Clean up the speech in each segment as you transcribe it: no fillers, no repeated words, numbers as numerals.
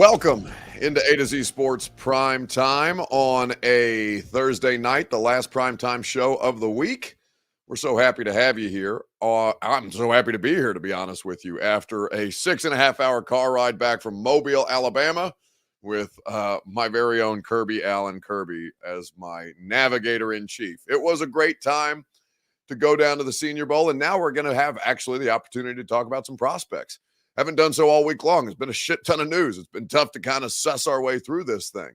Welcome into A to Z Sports Prime Time on a Thursday night, the last prime time show of the week. We're so happy to have you here. I'm so happy to be here, to be honest with you, after a 6.5 hour car ride back from Mobile, Alabama, with my very own Kirby Allen Kirby as my navigator in chief. It was a great time to go down to the Senior Bowl, and now we're going to have actually the opportunity to talk about some prospects. Haven't done so all week long. It's been a shit ton of news. It's been tough to kind of suss our way through this thing.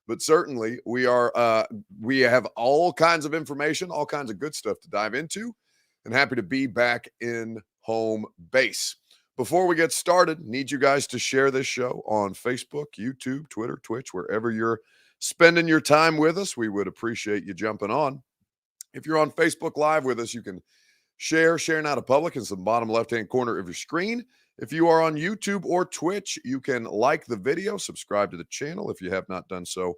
But certainly we have all kinds of information, all kinds of good stuff to dive into, and happy to be back in home base. Before we get started, need you guys to share this show on Facebook, YouTube, Twitter, Twitch, wherever you're spending your time with us. We would appreciate you jumping on. If you're on Facebook Live with us, you can share now to public in the bottom left-hand corner of your screen. If you are on YouTube or Twitch, you can like the video, subscribe to the channel if you have not done so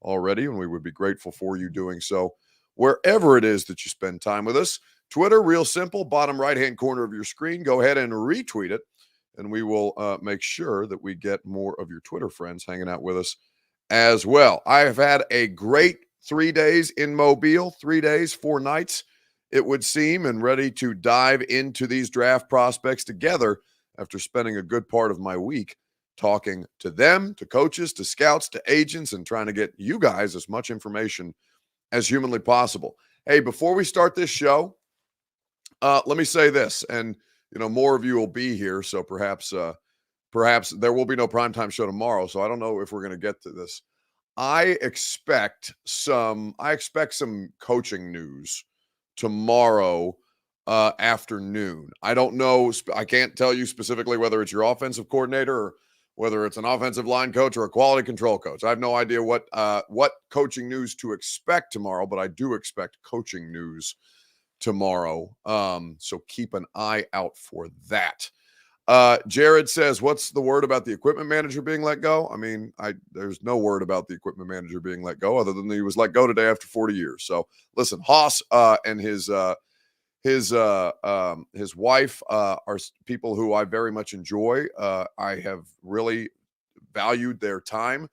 already, and we would be grateful for you doing so wherever it is that you spend time with us. Twitter, real simple, bottom right-hand corner of your screen. Go ahead and retweet it, and we will make sure that we get more of your Twitter friends hanging out with us as well. I have had a great 3 days in Mobile, 3 days, 4 nights, it would seem, and ready to dive into these draft prospects together after spending a good part of my week talking to them, to coaches, to scouts, to agents, and trying to get you guys as much information as humanly possible. Hey, before we start this show, let me say this, and more of you will be here, so perhaps there will be no primetime show tomorrow, so I don't know if we're going to get to this. I expect some coaching news tomorrow afternoon. I don't know. I can't tell you specifically whether it's your offensive coordinator or whether it's an offensive line coach or a quality control coach. I have no idea what coaching news to expect tomorrow, but I do expect coaching news tomorrow. So keep an eye out for that. Jared says, what's the word about the equipment manager being let go? I mean, there's no word about the equipment manager being let go other than he was let go today after 40 years. So listen, Haas and his wife are people who I very much enjoy. I have really valued their time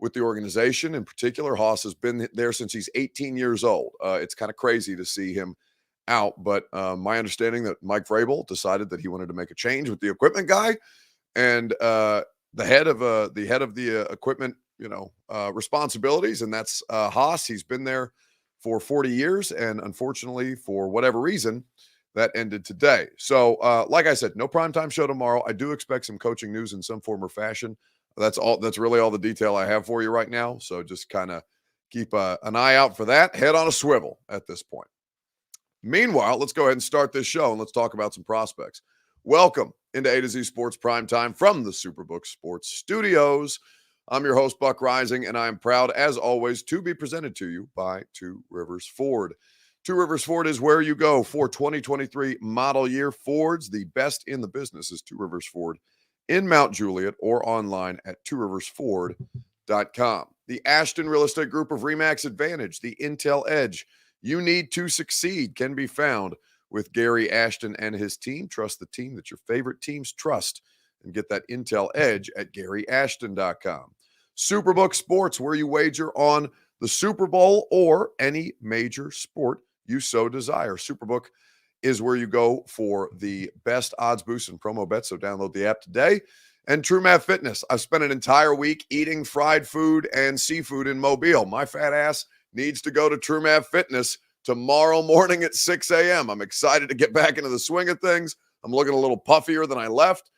with the organization. In particular, Haas has been there since he's 18 years old. It's kind of crazy to see him out, but my understanding that Mike Vrabel decided that he wanted to make a change with the equipment guy, and the head of the equipment, responsibilities, and that's Haas. He's been there for 40 years, and unfortunately, for whatever reason, that ended today. So, like I said, no primetime show tomorrow. I do expect some coaching news in some form or fashion. That's all. That's really all the detail I have for you right now. So just kind of keep an eye out for that. Head on a swivel at this point. Meanwhile, let's go ahead and start this show, and let's talk about some prospects. Welcome into A to Z Sports Prime Time from the Superbook Sports Studios. I'm your host, Buck Rising, and I am proud, as always, to be presented to you by Two Rivers Ford. Two Rivers Ford is where you go for 2023 model year Fords. The best in the business is Two Rivers Ford in Mount Juliet or online at tworiversford.com. The Ashton Real Estate Group of RE/MAX Advantage, the Intel Edge you need to succeed, can be found with Gary Ashton and his team. Trust the team that your favorite teams trust, and get that Intel Edge at GaryAshton.com. Superbook Sports, where you wager on the Super Bowl or any major sport you so desire. Superbook is where you go for the best odds boosts and promo bets, so download the app today. And TrueMath Fitness. I've spent an entire week eating fried food and seafood in Mobile. My fat ass needs to go to TrueMath Fitness tomorrow morning at 6 a.m. I'm excited to get back into the swing of things. I'm looking a little puffier than I left.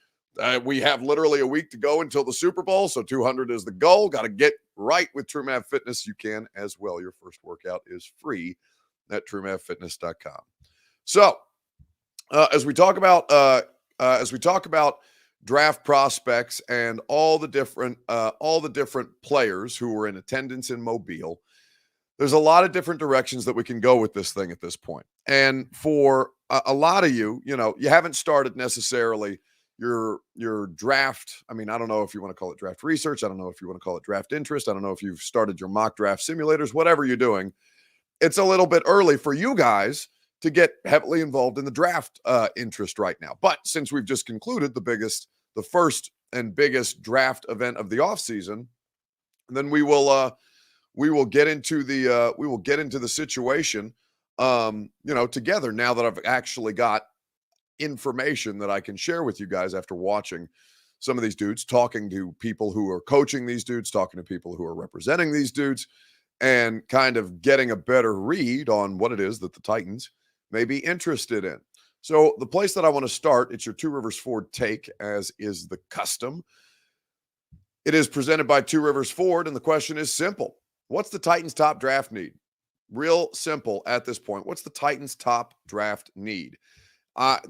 We have literally a week to go until the Super Bowl, so 200 is the goal. Got to get right with TrueMath Fitness. You can as well. Your first workout is free at TrueMathFitness.com. So, as we talk about draft prospects and all the different players who were in attendance in Mobile, there's a lot of different directions that we can go with this thing at this point. And for a lot of you, you haven't started necessarily your draft. I mean, I don't know if you want to call it draft research. I don't know if you want to call it draft interest. I don't know if you've started your mock draft simulators, whatever you're doing. It's a little bit early for you guys to get heavily involved in the draft interest right now. But since we've just concluded the first and biggest draft event of the offseason, then we will get into the situation together, now that I've actually got information that I can share with you guys after watching some of these dudes, talking to people who are coaching these dudes, talking to people who are representing these dudes, and kind of getting a better read on what it is that the Titans may be interested in. So the place that I want to start, it's your Two Rivers Ford take, as is the custom. It is presented by Two Rivers Ford, and the question is simple. What's the Titans' top draft need? Real simple at this point. What's the Titans' top draft need?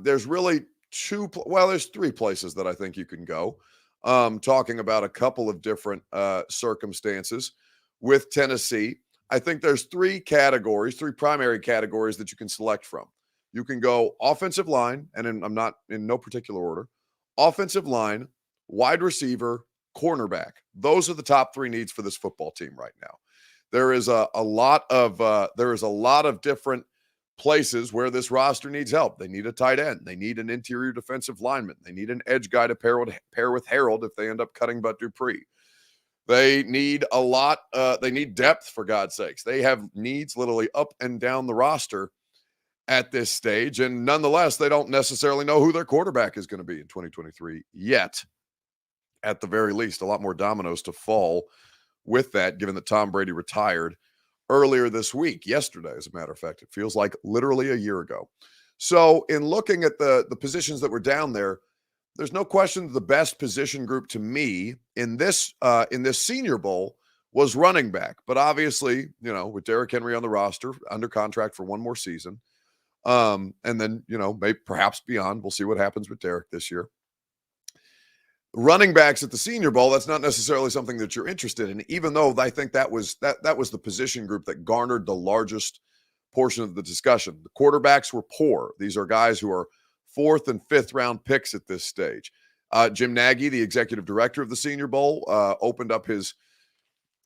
There's really there's three places that I think you can go, talking about a couple of different circumstances with Tennessee. I think there's three primary categories that you can select from. You can go offensive line, and I'm not in no particular order, offensive line, wide receiver, cornerback. Those are the top three needs for this football team right now. There is a lot of different places where this roster needs help. They need a tight end. They need an interior defensive lineman. They need an edge guy to pair with Harold if they end up cutting Bud Dupree. They need a lot. They need depth, for God's sakes. They have needs literally up and down the roster at this stage. And nonetheless, they don't necessarily know who their quarterback is going to be in 2023 yet. At the very least, a lot more dominoes to fall with that, given that Tom Brady retired earlier this week, yesterday, as a matter of fact. It feels like literally a year ago. So in looking at the positions that were down there, there's no question the best position group to me in this Senior Bowl was running back. But obviously, with Derrick Henry on the roster, under contract for one more season, and then, maybe perhaps beyond, we'll see what happens with Derrick this year. Running backs at the Senior Bowl, that's not necessarily something that you're interested in, even though I think that was the position group that garnered the largest portion of the discussion. The quarterbacks were poor. These are guys who are 4th and 5th round picks at this stage. Jim Nagy, the executive director of the Senior Bowl, opened up his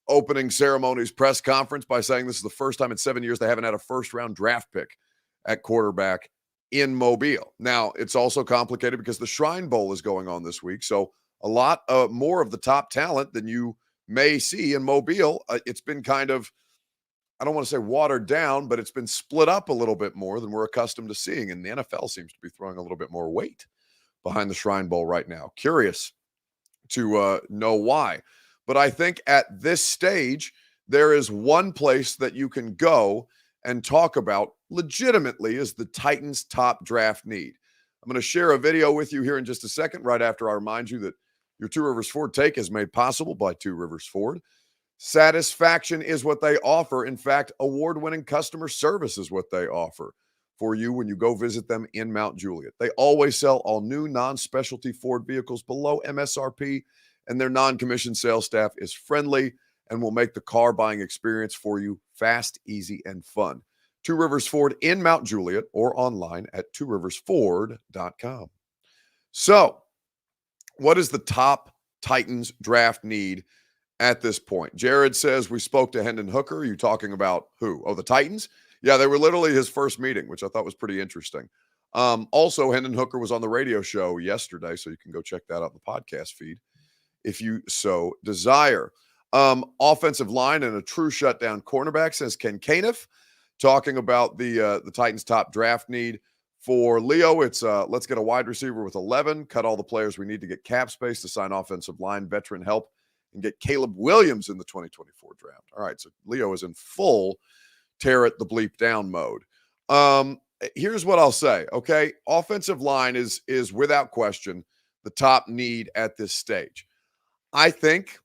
opening ceremonies press conference by saying this is the first time in 7 years they haven't had a first-round draft pick at quarterback in Mobile. Now, it's also complicated because the Shrine Bowl is going on this week, so a lot more of the top talent than you may see in Mobile. It's been kind of, I don't want to say watered down, but it's been split up a little bit more than we're accustomed to seeing, and the NFL seems to be throwing a little bit more weight behind the Shrine Bowl right now. Curious to know why. But I think at this stage, there is one place that you can go and talk about legitimately is the Titans' top draft need. I'm going to share a video with you here in just a second, right after I remind you that your Two Rivers Ford take is made possible by Two Rivers Ford. Satisfaction is what they offer. In fact, award-winning customer service is what they offer for you when you go visit them in Mount Juliet. They always sell all new non-specialty Ford vehicles below MSRP, and their non-commissioned sales staff is friendly and will make the car buying experience for you fast, easy, and fun. Two Rivers Ford in Mount Juliet or online at tworiversford.com. So, what is the top Titans draft need at this point? Jared says, we spoke to Hendon Hooker. Are you talking about who? Oh, the Titans? Yeah, they were literally his first meeting, which I thought was pretty interesting. Also, Hendon Hooker was on the radio show yesterday, so you can go check that out in the podcast feed if you so desire. Offensive line and a true shutdown cornerback, says Ken Caniff, talking about the Titans' top draft need. For Leo, it's let's get a wide receiver with 11, cut all the players we need to get cap space to sign offensive line veteran help, and get Caleb Williams in the 2024 draft. All right, so Leo is in full tear it the bleep down mode. Here's what I'll say, okay? Offensive line is without question the top need at this stage. I think,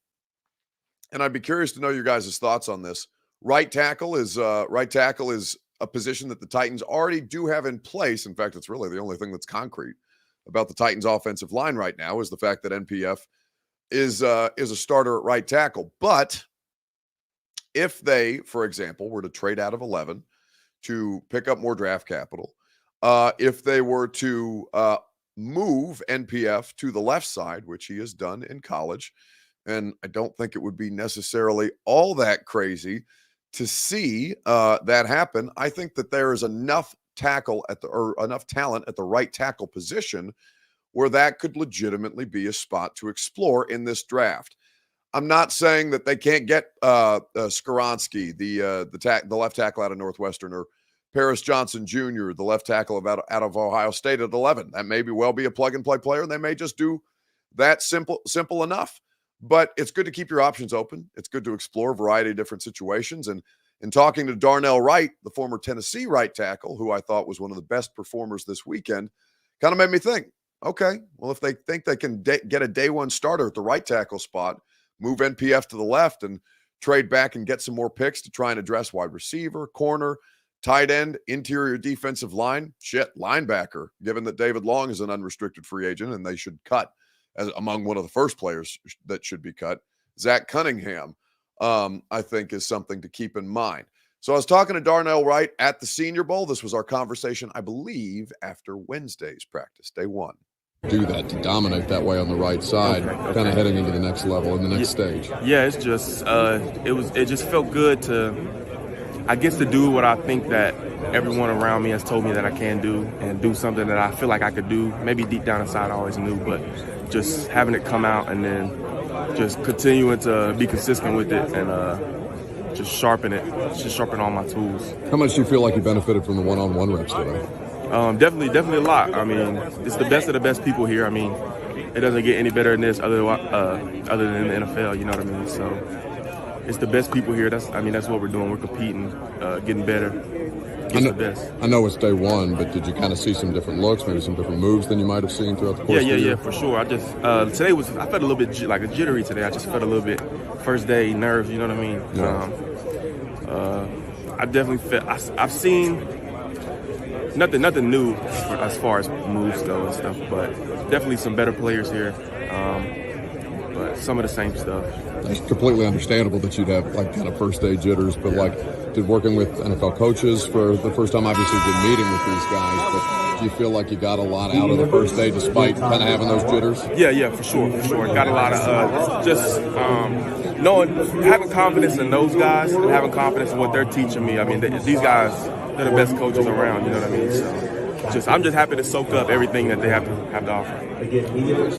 and I'd be curious to know your guys' thoughts on this, right tackle is a position that the Titans already do have in place. In fact, it's really the only thing that's concrete about the Titans' offensive line right now is the fact that NPF is a starter at right tackle. But if they, for example, were to trade out of 11 to pick up more draft capital, if they were to move NPF to the left side, which he has done in college, and I don't think it would be necessarily all that crazy to see that happen. I think that there is enough enough talent at the right tackle position where that could legitimately be a spot to explore in this draft. I'm not saying that they can't get Skoronski, the left tackle out of Northwestern, or Paris Johnson Jr., the left tackle out of Ohio State at 11. That may well be a plug-and-play player, and they may just do that simple enough. But it's good to keep your options open. It's good to explore a variety of different situations. And in talking to Darnell Wright, the former Tennessee right tackle, who I thought was one of the best performers this weekend, kind of made me think, okay, well, if they think they can get a day one starter at the right tackle spot, move NPF to the left and trade back and get some more picks to try and address wide receiver, corner, tight end, interior defensive line, linebacker, given that David Long is an unrestricted free agent and they should cut as among one of the first players that should be cut. Zach Cunningham, I think, is something to keep in mind. So I was talking to Darnell Wright at the Senior Bowl. This was our conversation, I believe, after Wednesday's practice, day one. Do that to dominate that way on the right side, kind of heading into the next level in the next stage. Yeah, it's just it just felt good to, I guess, to do what I think that everyone around me has told me that I can do, and do something that I feel like I could do. Maybe deep down inside I always knew, but just having it come out and then just continuing to be consistent with it and just sharpen all my tools. How much do you feel like you benefited from the one-on-one reps today? Definitely a lot. I mean, it's the best of the best people here. I mean, it doesn't get any better than this other than the NFL, you know what I mean? So it's the best people here. That's what we're doing. We're competing, getting better, the best. I know it's day one, but did you kind of see some different looks, maybe some different moves than you might have seen throughout the course of the year? Yeah, for sure. I just today I felt a little bit like a jittery today. I just felt a little bit first day nerves, you know what I mean? Yeah. I definitely felt I've seen nothing new as far as moves go and stuff, but definitely some better players here. But some of the same stuff. It's completely understandable that you'd have like kind of first day jitters, but did working with NFL coaches for the first time, obviously you've been meeting with these guys, but do you feel like you got a lot out of the first day despite kind of having those jitters? Yeah, for sure. Got a lot of having confidence in those guys and having confidence in what they're teaching me. I mean, these guys, they're the best coaches around, you know what I mean? So I'm just happy to soak up everything that they have to offer.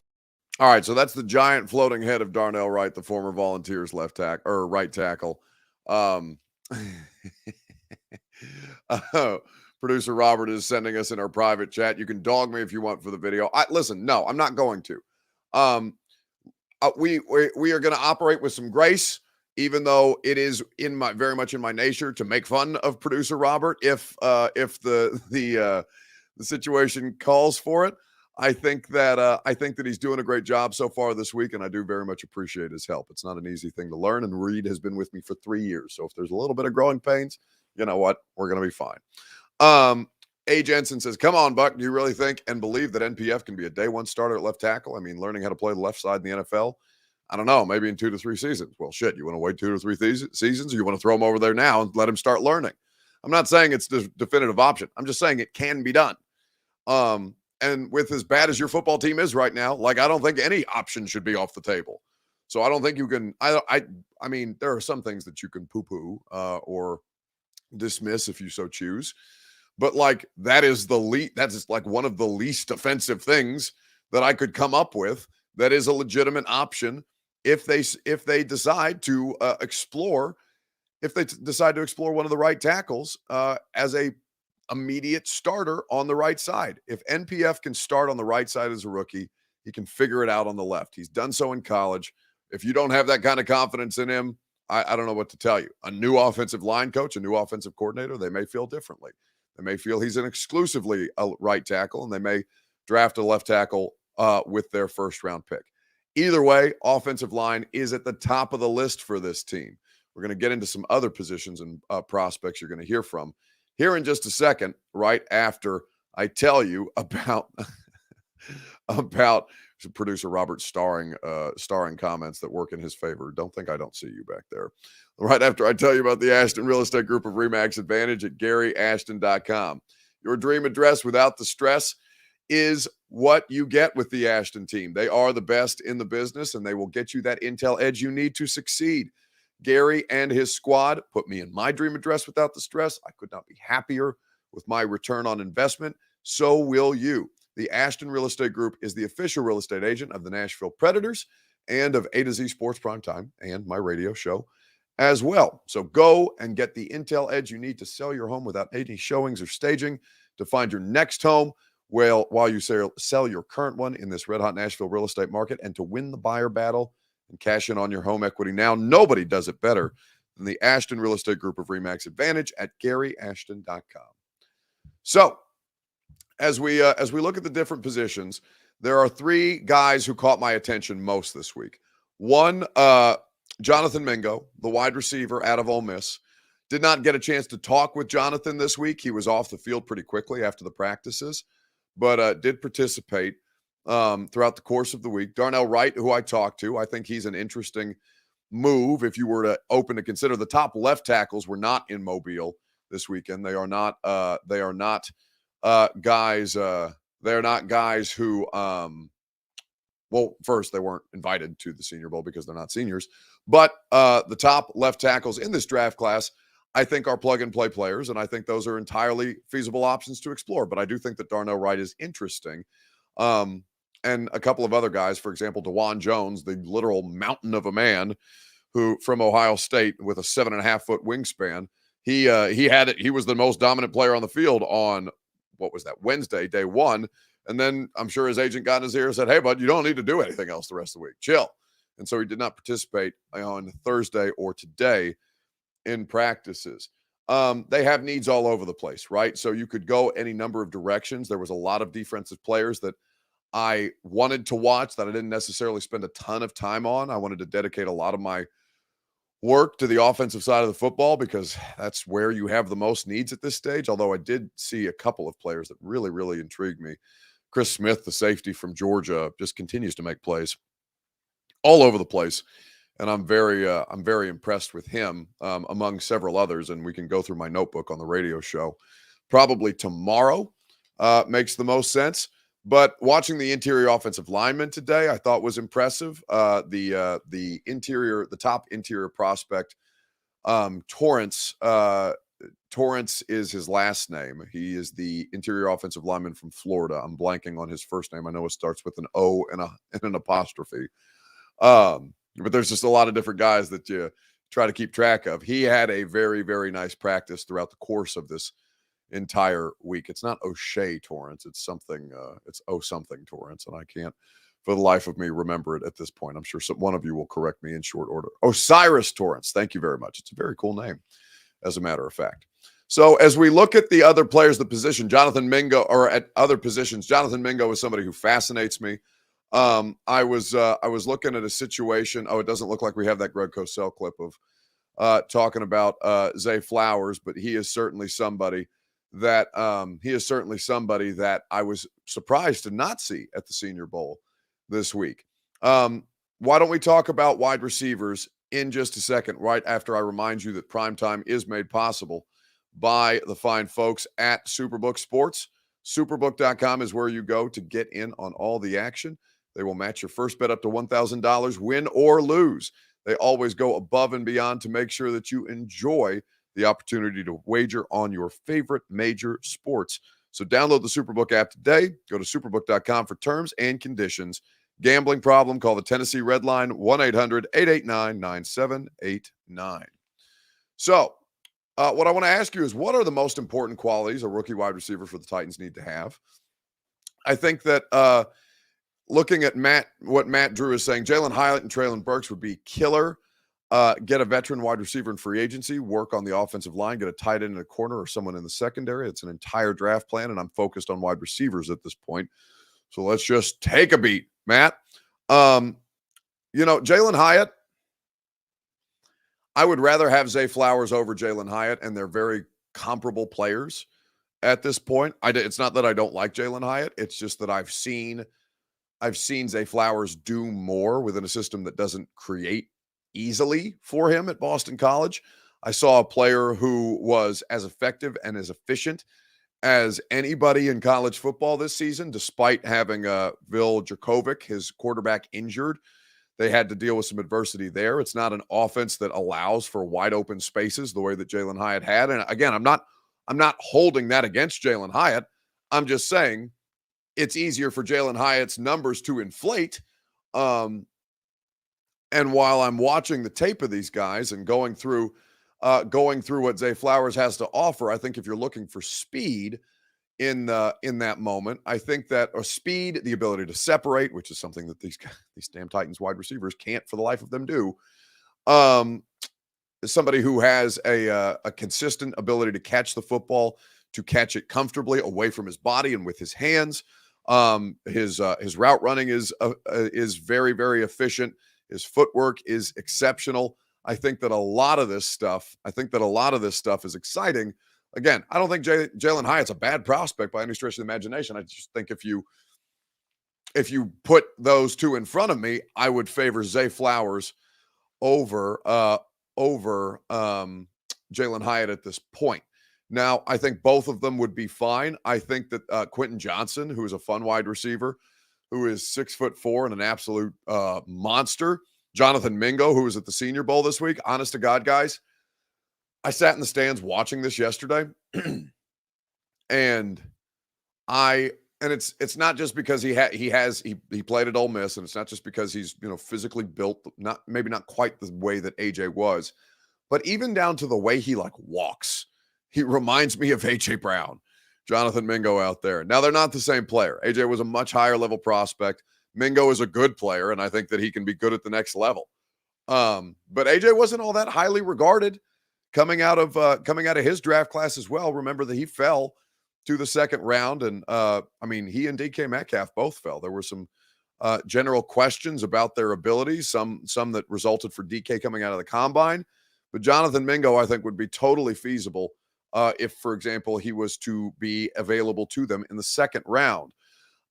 All right, so that's the giant floating head of Darnell Wright, the former Volunteers right tackle. Producer Robert is sending us in our private chat. You can dog me if you want for the video. Listen, no, I'm not going to. We are going to operate with some grace, even though it is very much in my nature to make fun of producer Robert if the situation calls for it. I think that he's doing a great job so far this week, and I do very much appreciate his help. It's not an easy thing to learn, and Reed has been with me for 3 years. So if there's a little bit of growing pains, you know what? We're going to be fine. A. Jensen says, come on, Buck. Do you really think and believe that NPF can be a day one starter at left tackle? I mean, learning how to play the left side in the NFL? I don't know, maybe in 2 to 3 seasons. Well, shit, you want to wait 2 to 3 seasons, or you want to throw him over there now and let him start learning? I'm not saying it's the definitive option. I'm just saying it can be done. And with as bad as your football team is right now, I don't think any option should be off the table. So I don't think you can. I mean, there are some things that you can poo-poo or dismiss if you so choose, but that is that's one of the least offensive things that I could come up with. That is a legitimate option if they decide to explore one of the right tackles as a immediate starter on the right side. If NPF can start on the right side as a rookie, he can figure it out on the left. He's done so in college. If you don't have that kind of confidence in him, I don't know what to tell you. A new offensive line coach, a new offensive coordinator, they may feel differently. They may feel he's an exclusively a right tackle, and they may draft a left tackle with their first round pick. Either way, offensive line is at the top of the list for this team. We're going to get into some other positions and prospects you're going to hear from here in just a second, right after I tell you about producer Robert's starring comments that work in his favor. Don't think I don't see you back there. Right after I tell you about the Ashton Real Estate Group of RE/MAX Advantage at GaryAshton.com. Your dream address without the stress is what you get with the Ashton team. They are the best in the business, and they will get you that intel edge you need to succeed. Gary and his squad put me in my dream address without the stress. I could not be happier with my return on investment. So will you. the Ashton Real Estate Group is the official real estate agent of the Nashville Predators and of A to Z Sports Primetime and my radio show as well. So go and get the intel edge you need to sell your home without any showings or staging, to find your next home while you sell your current one in this red-hot Nashville real estate market, and to win the buyer battle and cash in on your home equity now. Nobody does it better than the Ashton Real Estate Group of RE/MAX Advantage at GaryAshton.com. So as we look at the different positions, there are three guys who caught my attention most this week. One, Jonathan Mingo, the wide receiver out of Ole Miss. Did not get a chance to talk with Jonathan this week. He was off the field pretty quickly after the practices, but did participate throughout the course of the week. Darnell Wright, who I talked to, I think he's an interesting move if you were to open to consider. The top left tackles were not in Mobile this weekend. They are not guys who well, first, they weren't invited to the Senior Bowl because they're not seniors. But the top left tackles in this draft class, I think, are plug-and-play players, and I think those are entirely feasible options to explore. But I do think that Darnell Wright is interesting. And a couple of other guys, for example, DeJuan Jones, the literal mountain of a man who from Ohio State with a 7.5-foot wingspan. He had it. He was the most dominant player on the field on, what was that, Wednesday, day one. And then I'm sure his agent got in his ear and said, hey, bud, you don't need to do anything else the rest of the week. Chill. And so he did not participate on Thursday or today in practices. They have needs all over the place, right? So you could go any number of directions. There was a lot of defensive players that I wanted to watch that I didn't necessarily spend a ton of time on. I wanted to dedicate a lot of my work to the offensive side of the football because that's where you have the most needs at this stage. Although I did see a couple of players that really, really intrigued me. Chris Smith, the safety from Georgia, just continues to make plays all over the place. And I'm very impressed with him, among several others. And we can go through my notebook on the radio show. Probably tomorrow makes the most sense. But watching the interior offensive lineman today, I thought was impressive. The top interior prospect, Torrance. Torrance is his last name. He is the interior offensive lineman from Florida. I'm blanking on his first name. I know it starts with an O and an apostrophe. But there's just a lot of different guys that you try to keep track of. He had a very, very nice practice throughout the course of this entire week. It's not O'Shea Torrance. It's something. It's something Torrance, and I can't for the life of me remember it at this point. I'm sure one of you will correct me in short order. Osiris Torrance. Thank you very much. It's a very cool name, as a matter of fact. So as we look at the other players, the position, Jonathan Mingo, or at other positions, Jonathan Mingo is somebody who fascinates me. I was looking at a situation. Oh, it doesn't look like we have that Greg Cosell clip of talking about Zay Flowers, but he is certainly somebody that I was surprised to not see at the Senior Bowl this week. Why don't we talk about wide receivers in just a second, right after I remind you that Primetime is made possible by the fine folks at Superbook Sports. Superbook.com is where you go to get in on all the action. They will match your first bet up to $1,000, win or lose. They always go above and beyond to make sure that you enjoy the opportunity to wager on your favorite major sports. So download the Superbook app today. Go to superbook.com for terms and conditions. Gambling problem? Call the Tennessee Red Line, 1-800-889-9789. So what I want to ask you is, what are the most important qualities a rookie wide receiver for the Titans need to have? I think that looking at what Matt Drew is saying, Jalen Hyatt and Treylon Burks would be killer. Get a veteran wide receiver in free agency, work on the offensive line, get a tight end in a corner or someone in the secondary. It's an entire draft plan, and I'm focused on wide receivers at this point. So let's just take a beat, Matt. Jalen Hyatt, I would rather have Zay Flowers over Jalen Hyatt, and they're very comparable players at this point. It's not that I don't like Jalen Hyatt. It's just that I've seen Zay Flowers do more within a system that doesn't create easily for him at Boston College. I saw a player who was as effective and as efficient as anybody in college football this season, despite having Vil Djokovic, his quarterback, injured. They had to deal with some adversity there. It's not an offense that allows for wide open spaces the way that Jalen Hyatt had. And again, I'm not holding that against Jalen Hyatt. I'm just saying, it's easier for Jalen Hyatt's numbers to inflate. And while I'm watching the tape of these guys and going through what Zay Flowers has to offer, I think if you're looking for speed in that moment, I think that speed, the ability to separate, which is something that these damn Titans wide receivers can't for the life of them do. Somebody who has a consistent ability to catch the football, to catch it comfortably away from his body and with his hands. His route running is very, very efficient. His footwork is exceptional. I think that a lot of this stuff is exciting. Again, I don't think Jalen Hyatt's a bad prospect by any stretch of the imagination. I just think if you put those two in front of me, I would favor Zay Flowers over Jalen Hyatt at this point. Now, I think both of them would be fine. I think that Quentin Johnson, who is a fun wide receiver, who is 6'4" and an absolute monster. Jonathan Mingo, who was at the Senior Bowl this week. Honest to God, guys, I sat in the stands watching this yesterday, and it's not just because he played at Ole Miss, and it's not just because he's physically built, maybe not quite the way that AJ was, but even down to the way he walks. He reminds me of AJ Brown, Jonathan Mingo out there. Now, they're not the same player. AJ was a much higher level prospect. Mingo is a good player, and I think that he can be good at the next level. But AJ wasn't all that highly regarded coming out of his draft class as well. Remember that he fell to the second round, and he and DK Metcalf both fell. There were some general questions about their abilities, some that resulted for DK coming out of the combine. But Jonathan Mingo, I think, would be totally feasible if, for example, he was to be available to them in the second round.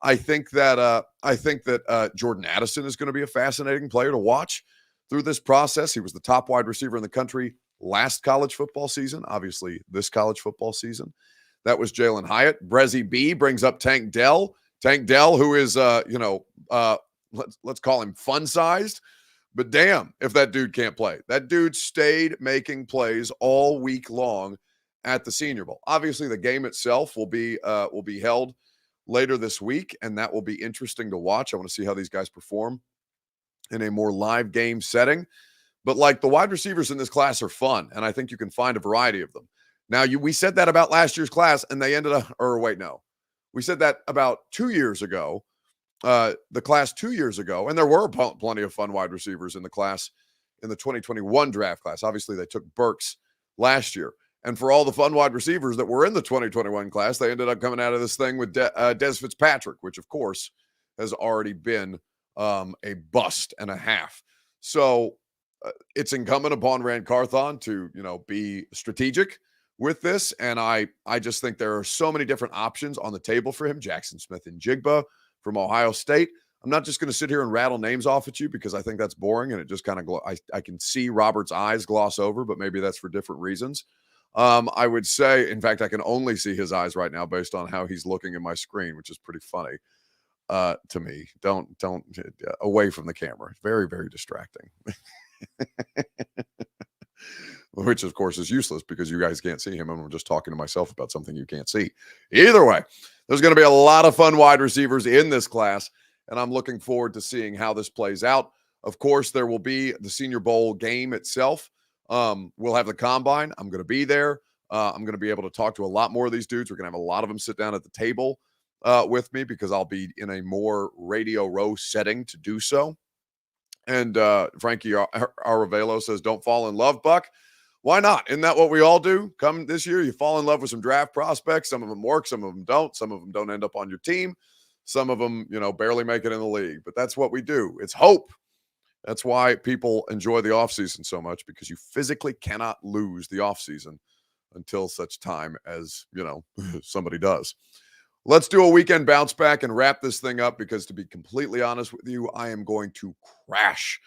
I think that Jordan Addison is going to be a fascinating player to watch through this process. He was the top wide receiver in the country last college football season, obviously this college football season. That was Jalen Hyatt. Brezzy B brings up Tank Dell. Tank Dell, who is, let's call him fun-sized. But damn, if that dude can't play. That dude stayed making plays all week long at the Senior Bowl. Obviously, the game itself will be held later this week, and that will be interesting to watch. I want to see how these guys perform in a more live game setting. But the wide receivers in this class are fun, and I think you can find a variety of them. Now, we said that about last year's class, and they ended up, we said that about 2 years ago, the class 2 years ago, and there were plenty of fun wide receivers in the class in the 2021 draft class. Obviously, they took Burks last year. And for all the fun wide receivers that were in the 2021 class, they ended up coming out of this thing with Dez Fitzpatrick, which, of course, has already been a bust and a half. So it's incumbent upon Rand Carthon to, be strategic with this. And I just think there are so many different options on the table for him. Jackson Smith and Jigba from Ohio State. I'm not just going to sit here and rattle names off at you because I think that's boring. And it just kind of, I can see Robert's eyes gloss over, but maybe that's for different reasons. I would say, in fact, I can only see his eyes right now based on how he's looking at my screen, which is pretty funny to me. Don't away from the camera. Very, very distracting. Which, of course, is useless because you guys can't see him. And I'm just talking to myself about something you can't see. Either way, there's going to be a lot of fun wide receivers in this class, and I'm looking forward to seeing how this plays out. Of course, there will be the Senior Bowl game itself. We'll have the combine. I'm going to be there. I'm going to be able to talk to a lot more of these dudes. We're going to have a lot of them sit down at the table with me because I'll be in a more Radio Row setting to do so. And Frankie Aravelo says, don't fall in love, Buck. Why not? Isn't that what we all do? Come this year, you fall in love with some draft prospects. Some of them work. Some of them don't. Some of them don't end up on your team. Some of them, barely make it in the league. But that's what we do. It's hope. That's why people enjoy the offseason so much, because you physically cannot lose the offseason until such time as, somebody does. Let's do a weekend bounce back and wrap this thing up because, to be completely honest with you, I am going to crash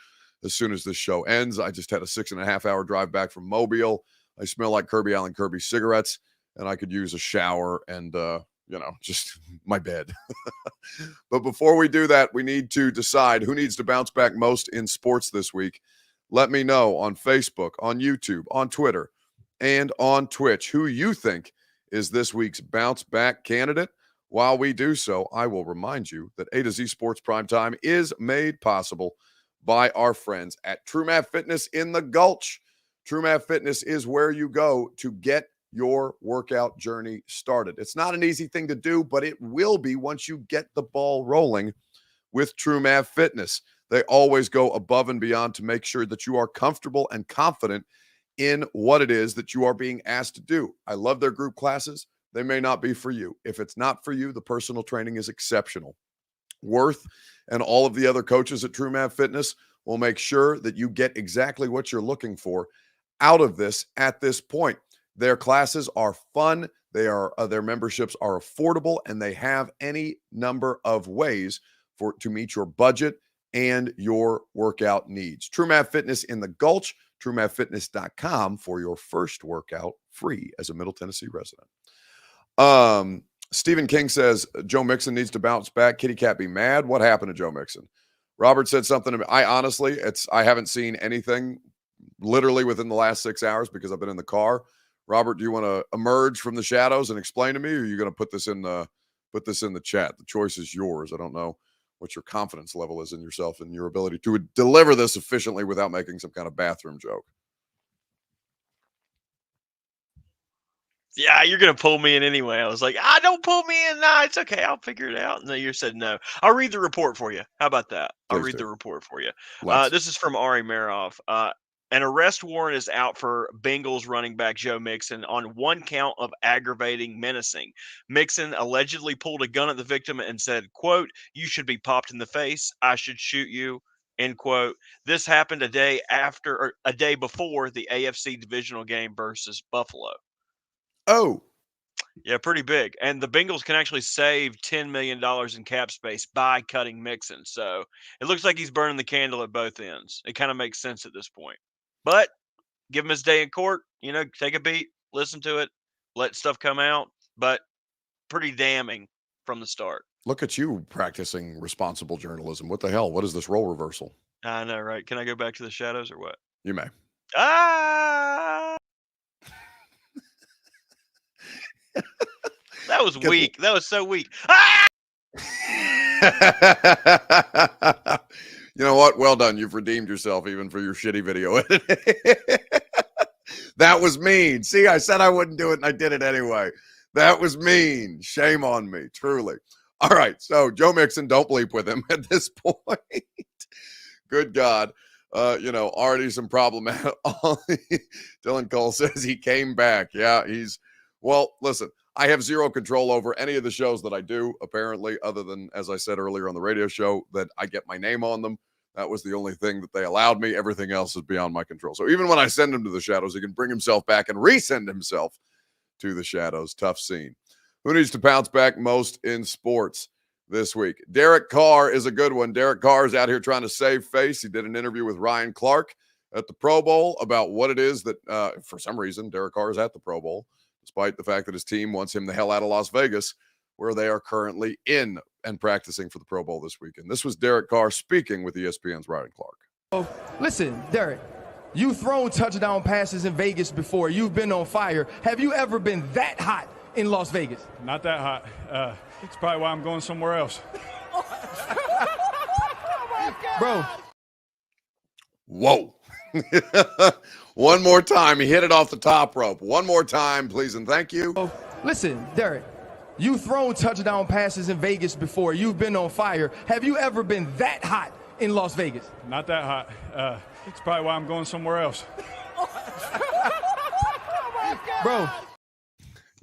as soon as this show ends. I just had a 6.5-hour drive back from Mobile. I smell like Kirby Allen Kirby cigarettes, and I could use a shower and, just my bed. But before we do that, we need to decide who needs to bounce back most in sports this week. Let me know on Facebook, on YouTube, on Twitter, and on Twitch who you think is this week's bounce back candidate. While we do so, I will remind you that A to Z Sports Primetime is made possible by our friends at True Math Fitness in the Gulch. True Math Fitness is where you go to get your workout journey started. It's not an easy thing to do, but it will be once you get the ball rolling with True Math Fitness. They always go above and beyond to make sure that you are comfortable and confident in what it is that you are being asked to do. I love their group classes. They may not be for you. If it's not for you, the personal training is exceptional. Worth and all of the other coaches at True Math Fitness will make sure that you get exactly what you're looking for out of this at this point. Their classes are fun. Their memberships are affordable, and they have any number of ways to meet your budget and your workout needs. True Math Fitness in the Gulch, TrueMathFitness.com for your first workout free as a Middle Tennessee resident. Stephen King says Joe Mixon needs to bounce back. Kitty Cat be mad. What happened to Joe Mixon? Robert said something to me. I haven't seen anything literally within the last 6 hours because I've been in the car. Robert, do you want to emerge from the shadows and explain to me, or are you going to put this in the chat? The choice is yours. I don't know what your confidence level is in yourself and your ability to deliver this efficiently without making some kind of bathroom joke. Yeah, you're going to pull me in anyway. I was like, don't pull me in. Nah, it's okay. I'll figure it out. And then you said no. I'll read the report for you. How about that? I'll read the report for you. This is from Ari Maroff. An arrest warrant is out for Bengals running back Joe Mixon on one count of aggravating menacing. Mixon allegedly pulled a gun at the victim and said, quote, "You should be popped in the face. I should shoot you." End quote. This happened a day before the AFC divisional game versus Buffalo. Oh. Yeah, pretty big. And the Bengals can actually save $10 million in cap space by cutting Mixon. So it looks like he's burning the candle at both ends. It kind of makes sense at this point. But give him his day in court, take a beat, listen to it, let stuff come out. But pretty damning from the start. Look at you practicing responsible journalism. What the hell? What is this role reversal? I know, right? Can I go back to the shadows or what? You may. That was weak. That was so weak. You know what? Well done. You've redeemed yourself even for your shitty video editing. That was mean. See, I said I wouldn't do it and I did it anyway. That was mean. Shame on me, truly. All right. So Joe Mixon, don't bleep with him at this point. Good God. Already some problematic. Dylan Cole says he came back. Yeah, listen, I have zero control over any of the shows that I do, apparently, other than, as I said earlier on the radio show, that I get my name on them. That was the only thing that they allowed me. Everything else is beyond my control. So even when I send him to the shadows, he can bring himself back and resend himself to the shadows. Tough scene. Who needs to bounce back most in sports this week? Derek Carr is a good one. Derek Carr is out here trying to save face. He did an interview with Ryan Clark at the Pro Bowl about what it is that, for some reason, Derek Carr is at the Pro Bowl, despite the fact that his team wants him the hell out of Las Vegas, where they are currently in and practicing for the Pro Bowl this weekend. This was Derek Carr speaking with ESPN's Ryan Clark. Listen, Derek, you've thrown touchdown passes in Vegas before. You've been on fire. Have you ever been that hot in Las Vegas? Not that hot. It's probably why I'm going somewhere else. Bro. Whoa. One more time. He hit it off the top rope. One more time, please, and thank you. Listen, Derek, you've thrown touchdown passes in Vegas before. You've been on fire. Have you ever been that hot in Las Vegas? Not that hot. It's probably why I'm going somewhere else. Bro.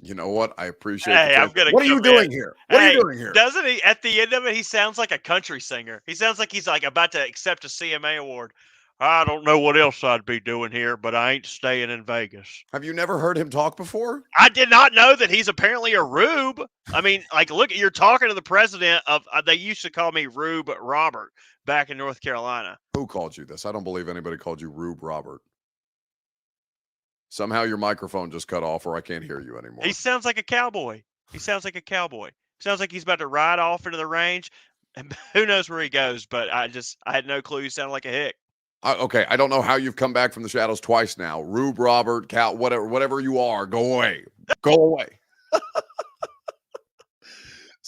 You know what? I appreciate it. What are you doing here? What are you doing here? Doesn't he? At the end of it, he sounds like a country singer. He sounds like he's like about to accept a CMA award. I don't know what else I'd be doing here, but I ain't staying in Vegas. Have you never heard him talk before? I did not know that he's apparently a rube. I mean, look, you're talking to the president of, they used to call me Rube Robert back in North Carolina. Who called you this? I don't believe anybody called you Rube Robert. Somehow your microphone just cut off or I can't hear you anymore. He sounds like a cowboy. Sounds like he's about to ride off into the range. And who knows where he goes, but I had no clue he sounded like a hick. Okay, I don't know how you've come back from the shadows twice now. Rube Robert, Cal, whatever you are, go away. Go away.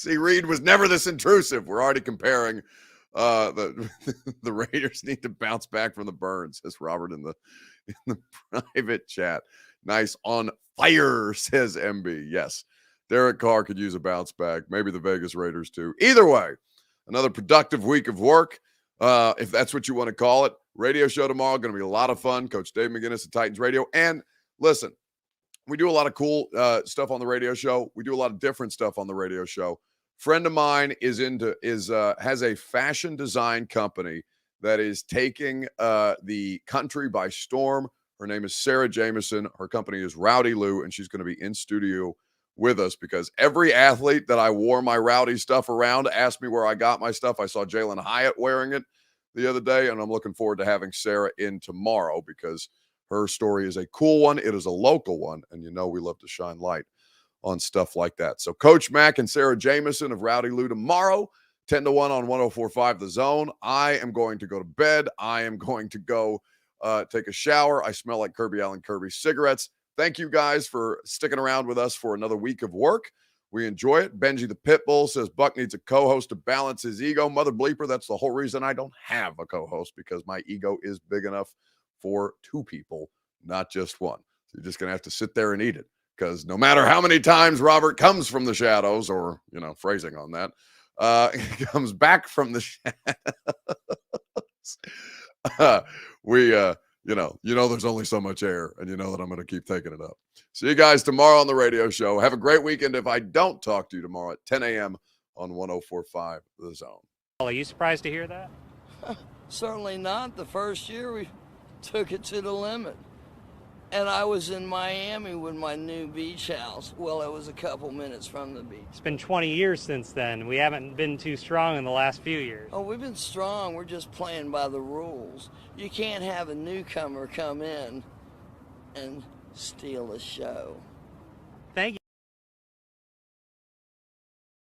See, Reed was never this intrusive. We're already comparing. The the Raiders need to bounce back from the burn, says Robert in the private chat. Nice on fire, says MB. Yes, Derek Carr could use a bounce back. Maybe the Vegas Raiders too. Either way, another productive week of work, if that's what you want to call it. Radio show tomorrow, going to be a lot of fun. Coach Dave McGinnis at Titans Radio. And listen, we do a lot of cool stuff on the radio show. We do a lot of different stuff on the radio show. Friend of mine has a fashion design company that is taking the country by storm. Her name is Sarah Jameson. Her company is Rowdy Lou, and she's going to be in studio with us because every athlete that I wore my Rowdy stuff around asked me where I got my stuff. I saw Jalen Hyatt wearing it the other day, and I'm looking forward to having Sarah in tomorrow because her story is a cool one. It is a local one, and you know we love to shine light on stuff like that. So Coach Mack and Sarah Jameson of Rowdy Lou tomorrow, 10-1 on 104.5 The Zone. I am going to go to bed. I am going to go take a shower. I smell like Kirby Allen Kirby cigarettes. Thank you guys for sticking around with us for another week of work. We enjoy it. Benji the Pitbull says Buck needs a co-host to balance his ego. Mother bleeper, that's the whole reason I don't have a co-host, because my ego is big enough for two people, not just one. So you're just going to have to sit there and eat it. Because no matter how many times Robert comes from the shadows, or, phrasing on that, he comes back from the shadows. There's only so much air, and you know that I'm going to keep taking it up. See you guys tomorrow on the radio show. Have a great weekend if I don't talk to you tomorrow at 10 a.m. on 104.5 The Zone. Are you surprised to hear that? Certainly not. The first year we took it to the limit. And I was in Miami with my new beach house. Well, it was a couple minutes from the beach. It's been 20 years since then. We haven't been too strong in the last few years. Oh, we've been strong. We're just playing by the rules. You can't have a newcomer come in and steal a show.